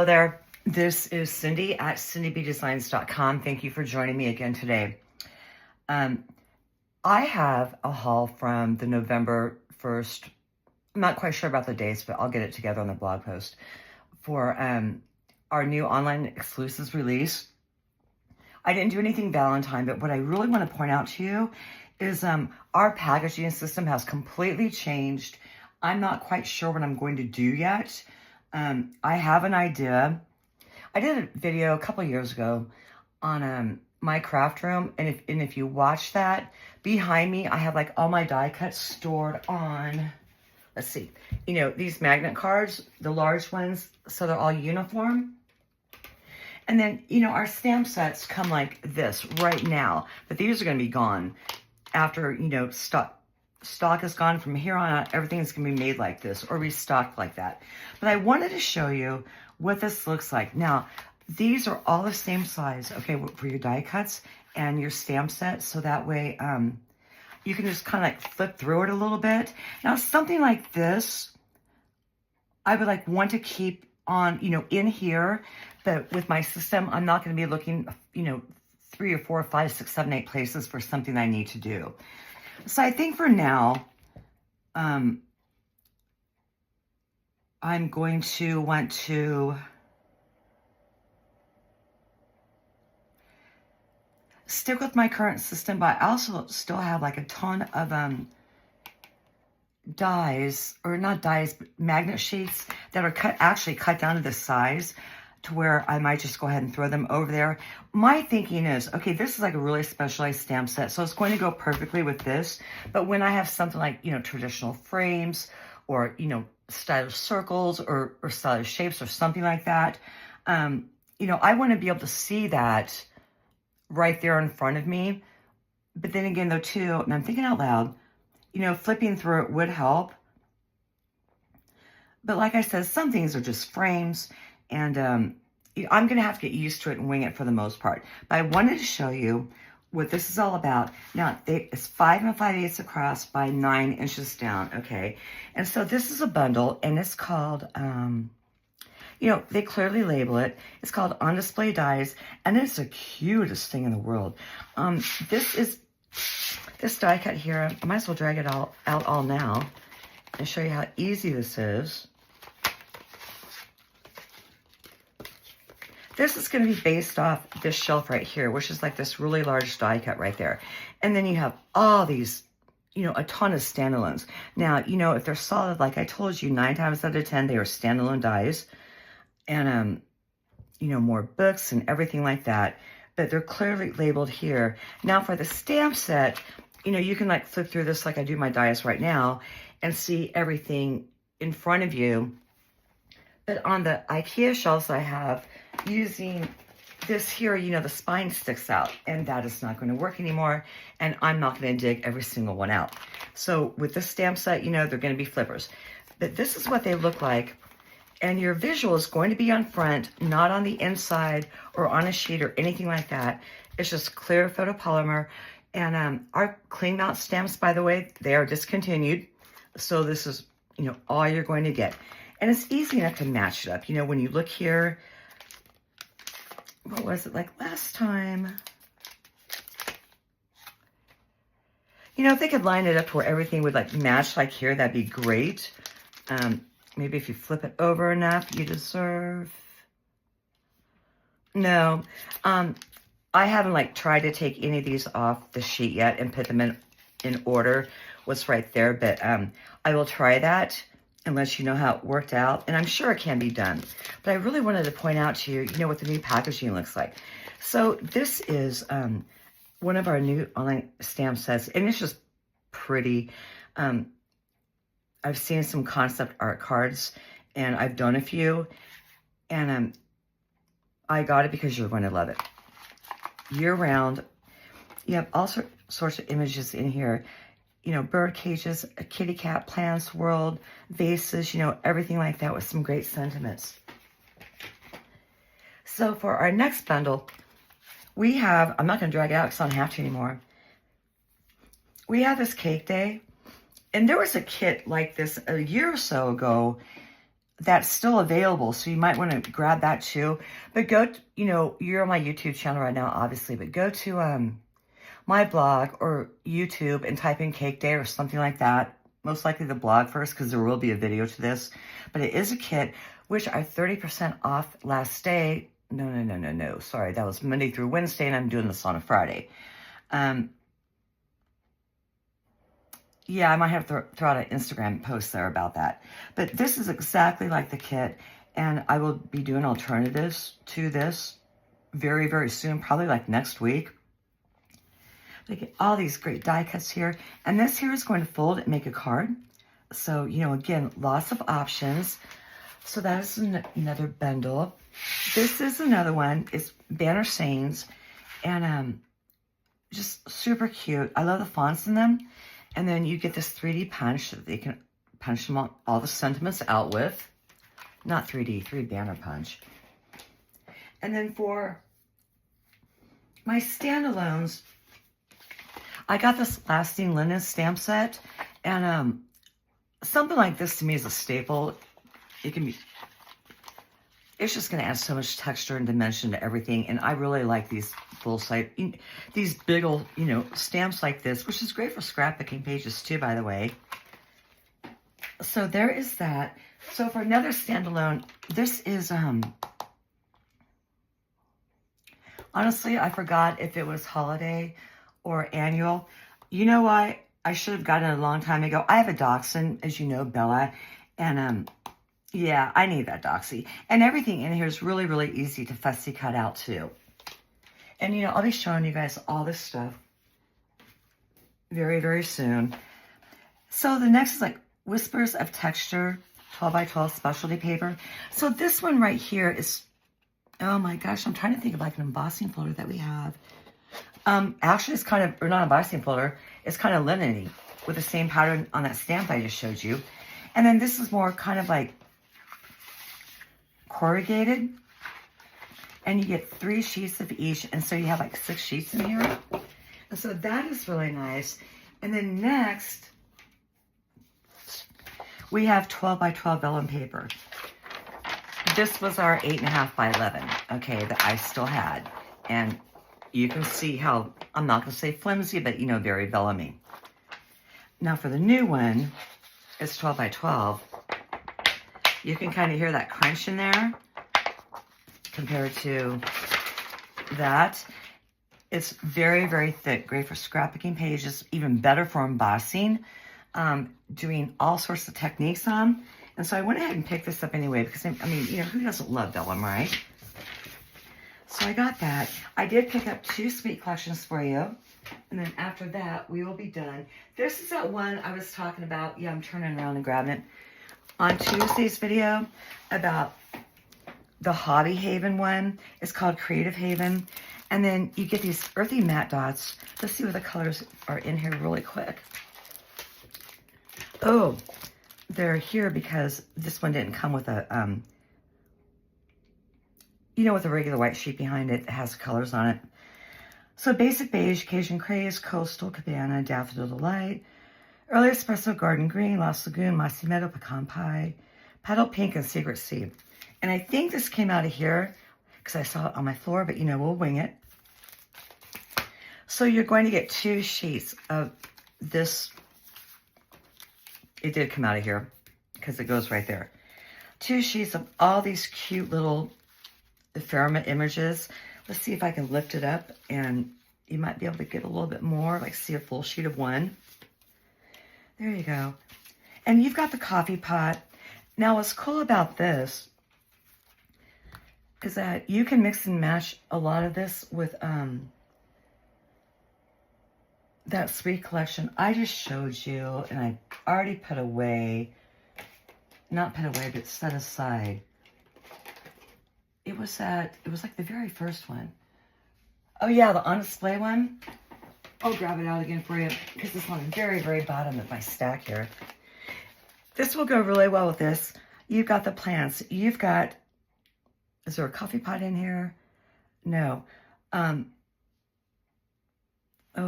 Hello there, this is Cindy at cindybdesigns.com. Thank you for joining me again today. I have a haul from the November 1st, I'm not quite sure about the dates, but I'll get it together on the blog post, for our new online exclusives release. I didn't do anything Valentine, but what I really want to point out to you is our packaging system has completely changed. I'm not quite sure what I'm going to do yet. I have an idea. I did a video a couple years ago on my craft room, and if you watch that, behind me I have like all my die cuts stored on, let's see, you know, these magnet cards, the large ones, so they're all uniform. And then, you know, our stamp sets come like this right now, but these are going to be gone after, you know, stock is gone. From here on out, everything's going to be made like this or restocked like that. But I wanted to show you what this looks like. Now, these are all the same size, okay, for your die cuts and your stamp set. So that way you can just kind of like flip through it a little bit. Now, something like this, I would like want to keep on, you know, in here. But with my system, I'm not going to be looking, you know, 3 or 4 or 5, 6, 7, 8 places for something I need to do. So I think for now, I'm going to want to stick with my current system, but I also still have like a ton of dies, or not dies, but magnet sheets that are actually cut down to this size, to where I might just go ahead and throw them over there. My thinking is, okay, this is like a really specialized stamp set, so it's going to go perfectly with this. But when I have something like, you know, traditional frames, or, you know, stylish circles, or stylish shapes, or something like that, you know, I want to be able to see that right there in front of me. But then again, though, too, and I'm thinking out loud, you know, flipping through it would help. But like I said, some things are just frames, and I'm going to have to get used to it and wing it for the most part. But I wanted to show you what this is all about. Now, it's 5 5/8 across by 9 inches down, okay? And so this is a bundle, and it's called, you know, they clearly label it. It's called On Display Dies, and it's the cutest thing in the world. This die cut here, I might as well drag it out all now and show you how easy this is. This is going to be based off this shelf right here, which is like this really large die cut right there. And then you have all these, you know, a ton of standalones. Now, you know, if they're solid, like I told you, 9 times out of 10, they are standalone dies. And, you know, more books and everything like that. But they're clearly labeled here. Now, for the stamp set, you know, you can like flip through this like I do my dies right now and see everything in front of you. But on the IKEA shelves I have, using this here, you know, the spine sticks out, and that is not going to work anymore, and I'm not going to dig every single one out. So with this stamp set, you know, they're going to be flippers. But this is what they look like, and your visual is going to be on front, not on the inside or on a sheet or anything like that. It's just clear photopolymer. And our clean mount stamps, by the way, they are discontinued. So this is, you know, all you're going to get. And it's easy enough to match it up. You know, when you look here, what was it like last time? You know, if they could line it up to where everything would like match like here, that'd be great. Maybe if you flip it over enough, you deserve. No, I haven't like tried to take any of these off the sheet yet and put them in order what's right there, but I will try that and let you know how it worked out, and I'm sure it can be done. But I really wanted to point out to you, you know, what the new packaging looks like. So this is one of our new online stamp sets, and it's just pretty. I've seen some concept art cards, and I've done a few, and I got it because you're going to love it. Year round, you have all sorts of images in here. You know, bird cages, a kitty cat, plants, world, vases, you know, everything like that with some great sentiments. So for our next bundle, we have, I'm not going to drag it out because I don't have to anymore. We have this cake day, and there was a kit like this a year or so ago that's still available. So you might want to grab that too. But go, you know, you're on my YouTube channel right now, obviously, but go to my blog or YouTube and type in Cake Day or something like that. Most likely the blog first, because there will be a video to this. But it is a kit, which are 30% off last day. No. Sorry, that was Monday through Wednesday, and I'm doing this on a Friday. Yeah, I might have to throw out an Instagram post there about that. But this is exactly like the kit, and I will be doing alternatives to this very, very soon, probably like next week. They get all these great die cuts here, and this here is going to fold and make a card. So, you know, again, lots of options. So that is another bundle. This is another one. It's banner sayings, and just super cute. I love the fonts in them. And then you get this 3D punch that they can punch them all the sentiments out with. Not 3D, 3 banner punch. And then for my standalones, I got this lasting linen stamp set. And something like this to me is a staple. It can be, it's just going to add so much texture and dimension to everything. And I really like these full-size, these big old, you know, stamps like this, which is great for scrapbooking pages too, by the way. So there is that. So for another standalone, this is, honestly, I forgot if it was holiday or annual. You know why? I should have gotten it a long time ago. I have a dachshund, as you know, Bella, and, yeah, I need that doxy. And everything in here is really, really easy to fussy cut out too. And, you know, I'll be showing you guys all this stuff very, very soon. So the next is like Whispers of Texture, 12 by 12 specialty paper. So this one right here is, oh my gosh, I'm trying to think of like an embossing folder that we have. Actually, it's kind of, or not embossing folder, it's kind of linen-y with the same pattern on that stamp I just showed you. And then this is more kind of like corrugated. And you get 3 sheets of each, and so you have like 6 sheets in here. And so that is really nice. And then next, we have 12 by 12 vellum paper. This was our 8.5 by 11, okay, that I still had. And you can see how, I'm not going to say flimsy, but, you know, very vellumy. Now for the new one, it's 12 by 12. You can kind of hear that crunch in there. Compared to that, it's very, very thick, great for scrapbooking pages, even better for embossing, doing all sorts of techniques on. And so I went ahead and picked this up anyway, because I mean, you know, who doesn't love vellum, right? So I got that. I did pick up 2 sweet collections for you, and then after that, we will be done. This is that one I was talking about. Yeah, I'm turning around and grabbing it on Tuesday's video about the Hobby Haven one. Is called Creative Haven. And then you get these earthy matte dots. Let's see what the colors are in here really quick. Oh, they're here because this one didn't come with a, you know, with a regular white sheet behind it. It has colors on it. So Basic Beige, Cajun Craze, Coastal Cabana, Daffodil Delight, Early Espresso, Garden Green, Lost Lagoon, Mossy Meadow, Pecan Pie, Petal Pink, and Secret Seed. And I think this came out of here because I saw it on my floor, but you know, we'll wing it. So you're going to get 2 sheets of this. It did come out of here because it goes right there. 2 sheets of all these cute little ephemera images. Let's see if I can lift it up and you might be able to get a little bit more, like see a full sheet of one. There you go. And you've got the coffee pot. Now what's cool about this is that you can mix and match a lot of this with that sweet collection I just showed you, and I already put away, not put away, but set aside. It was like the very first one. Oh yeah, the on display one. I'll grab it out again for you because it's on the very, very bottom of my stack here. This will go really well with this. You've got the plants. You've got, is there a coffee pot in here? No. Oh,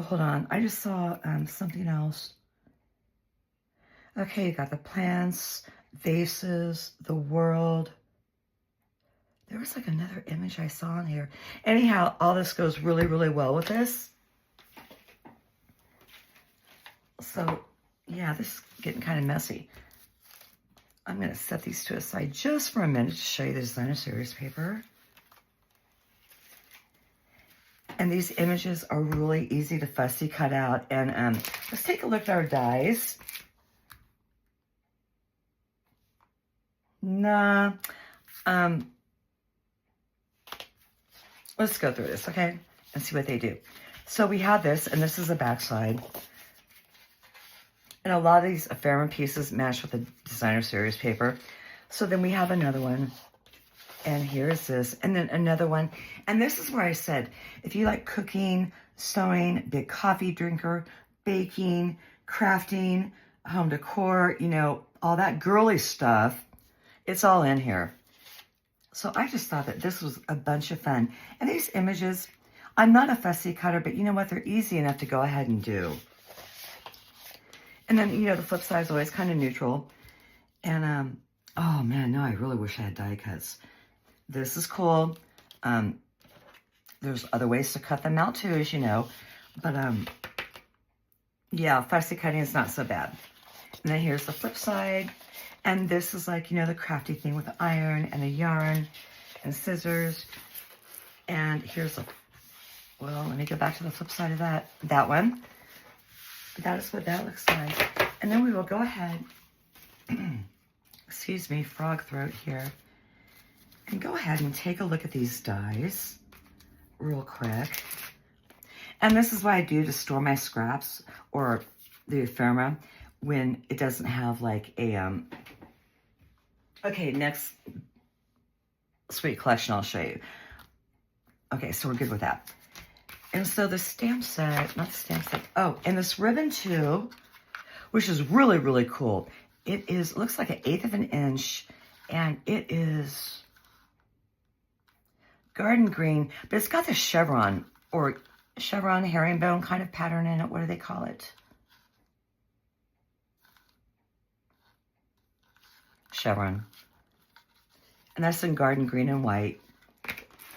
hold on. I just saw something else. Okay, you got the plants. vases, the world. There was like another image I saw in here. Anyhow, all this goes really, really well with this. So, yeah, this is getting kind of messy. I'm going to set these to a side just for a minute to show you the designer series paper. And these images are really easy to fussy cut out. And let's take a look at our dies. Nah. Let's go through this, okay? And see what they do. So we have this, and this is the backside. And a lot of these ephemera pieces match with the designer series paper. So then we have another one. And here's this. And then another one. And this is where I said, if you like cooking, sewing, big coffee drinker, baking, crafting, home decor, you know, all that girly stuff, it's all in here. So I just thought that this was a bunch of fun. And these images, I'm not a fussy cutter, but you know what? They're easy enough to go ahead and do. And then, you know, the flip side is always kind of neutral. And, oh man, no, I really wish I had die cuts. This is cool. There's other ways to cut them out too, as you know. But, yeah, fussy cutting is not so bad. And then here's the flip side. And this is like, you know, the crafty thing with the iron and the yarn and scissors. And here's a, well, let me go back to the flip side of that one. That is what that looks like. And then we will go ahead, excuse me, frog throat here, and go ahead and take a look at these dies real quick. And this is what I do to store my scraps or the ephemera when it doesn't have like a, okay, next sweet collection I'll show you. Okay, so we're good with that. And so the stamp set, not the stamp set, oh, and this ribbon too, which is really, really cool. It is, looks like 1/8 of an inch, and it is garden green, but it's got the chevron, or chevron herringbone kind of pattern in it. What do they call it? Chevron. And that's in garden green and white,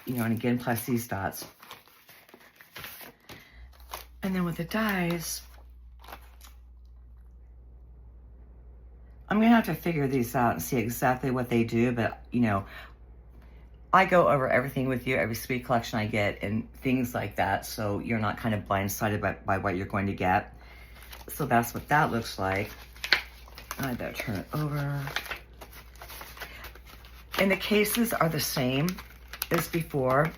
you know, and again, plus these dots. And then with the dies, I'm going to have to figure these out and see exactly what they do. But, you know, I go over everything with you, every sweet collection I get and things like that. So you're not kind of blindsided by what you're going to get. So that's what that looks like. I better turn it over. And the cases are the same as before.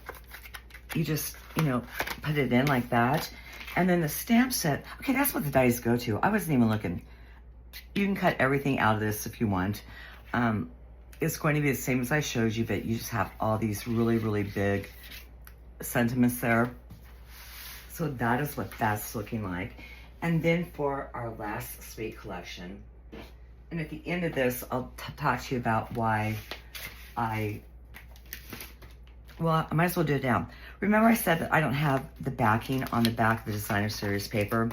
You just, you know, put it in like that. And then the stamp set, okay, that's what the dies go to. I wasn't even looking. You can cut everything out of this if you want. It's going to be the same as I showed you, but you just have all these really, really big sentiments there. So that is what that's looking like. And then for our last sweet collection, and at the end of this, I'll talk to you about why well, I might as well do it now. Remember I said that I don't have the backing on the back of the designer series paper?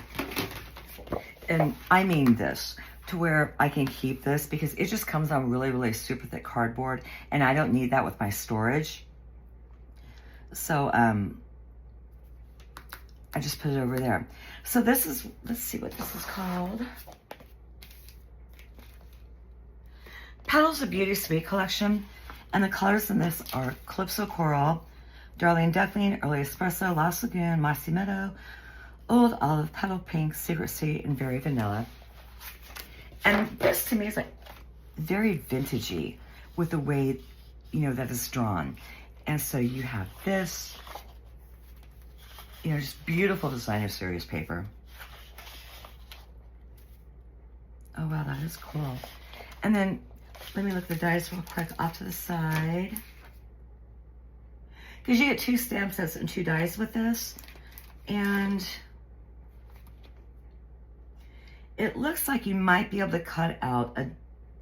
And I mean this, to where I can keep this because it just comes on really, really super thick cardboard and I don't need that with my storage. So, I just put it over there. So this is, let's see what this is called. Petals of Beauty Sweet Collection. And the colors in this are Calypso Coral, Darlene Duckling, Early Espresso, Lost Lagoon, Mossy Meadow, Old Olive, Petal Pink, Secret Sea, and Very Vanilla. And this to me is like very vintagey with the way, you know, that it's drawn. And so you have this, you know, just beautiful designer series paper. Oh wow, that is cool. And then let me look at the dies real quick off to the side. Because you get 2 stamp sets and 2 dies with this. And it looks like you might be able to cut out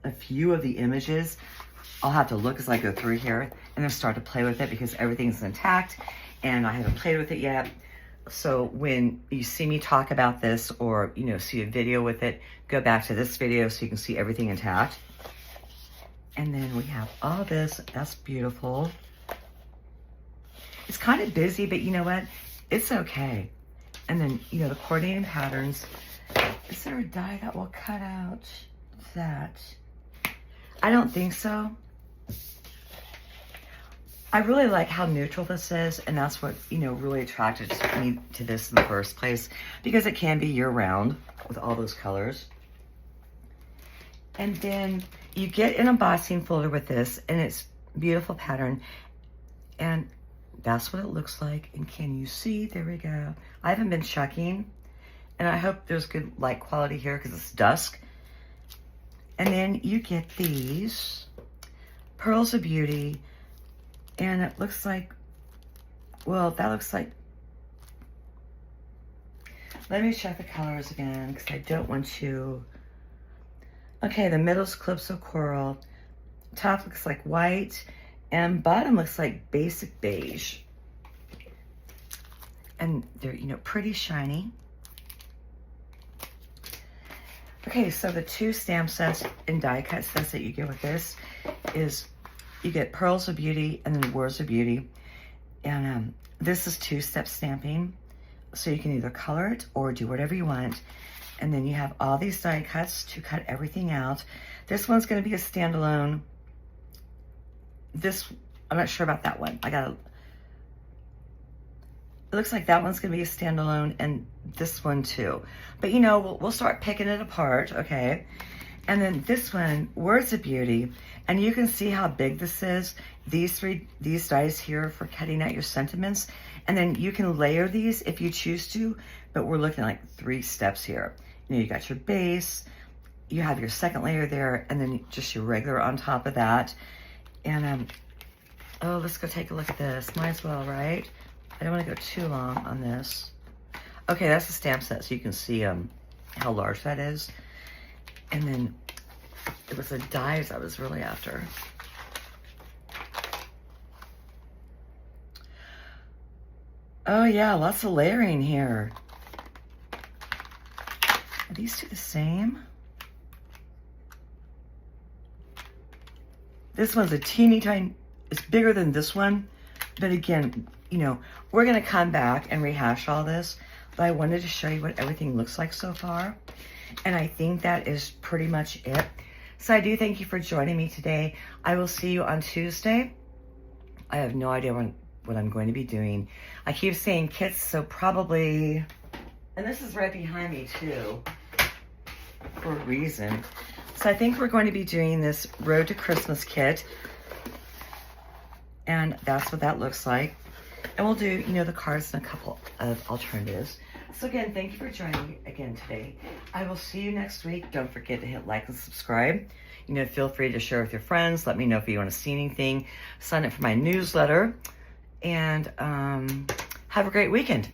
a few of the images. I'll have to look as I go through here and then start to play with it because everything's intact and I haven't played with it yet. So when you see me talk about this or, you know, see a video with it, go back to this video so you can see everything intact. And then we have all this. That's beautiful. It's kind of busy, but you know what? It's okay. And then, you know, the coordinating patterns. Is there a die that will cut out that? I don't think so. I really like how neutral this is, and that's what, you know, really attracted me to this in the first place, because it can be year-round with all those colors. And then you get an embossing folder with this, and it's beautiful pattern, and that's what it looks like. And can you see? There we go. I haven't been checking, and I hope there's good light quality here because it's dusk. And then you get these Pearls of Beauty, and it looks like, well, that looks like, let me check the colors again because I don't want to. Okay, the middle's Calypso Coral, top looks like white, and bottom looks like basic beige. And they're, you know, pretty shiny. Okay, so the 2 stamp sets and die cut sets that you get with this is you get Pearls of Beauty and then Words of Beauty. And this is 2-step stamping. So you can either color it or do whatever you want. And then you have all these die cuts to cut everything out. This one's gonna be a standalone. This, I'm not sure about that one. It looks like that one's gonna be a standalone, and this one too. But you know, we'll start picking it apart, okay? And then this one, Words of Beauty, and you can see how big this is. These dies here for cutting out your sentiments, and then you can layer these if you choose to, but we're looking at like 3 steps here. You know, you got your base, you have your second layer there, and then just your regular on top of that. And oh, let's go take a look at this. Might as well, right? I don't want to go too long on this. Okay, that's the stamp set, so you can see how large that is. And then it was the dies I was really after. Oh yeah, lots of layering here. Are these 2 the same? This one's a teeny tiny, it's bigger than this one. But again, you know, we're gonna come back and rehash all this, but I wanted to show you what everything looks like so far. And I think that is pretty much it. So I do thank you for joining me today. I will see you on Tuesday. I have no idea what I'm going to be doing. I keep saying kits, so probably, and this is right behind me too, for a reason. So I think we're going to be doing this Road to Christmas kit. And that's what that looks like. And we'll do, you know, the cards and a couple of alternatives. So again, thank you for joining me again today. I will see you next week. Don't forget to hit like and subscribe. You know, feel free to share with your friends. Let me know if you want to see anything. Sign up for my newsletter. And have a great weekend.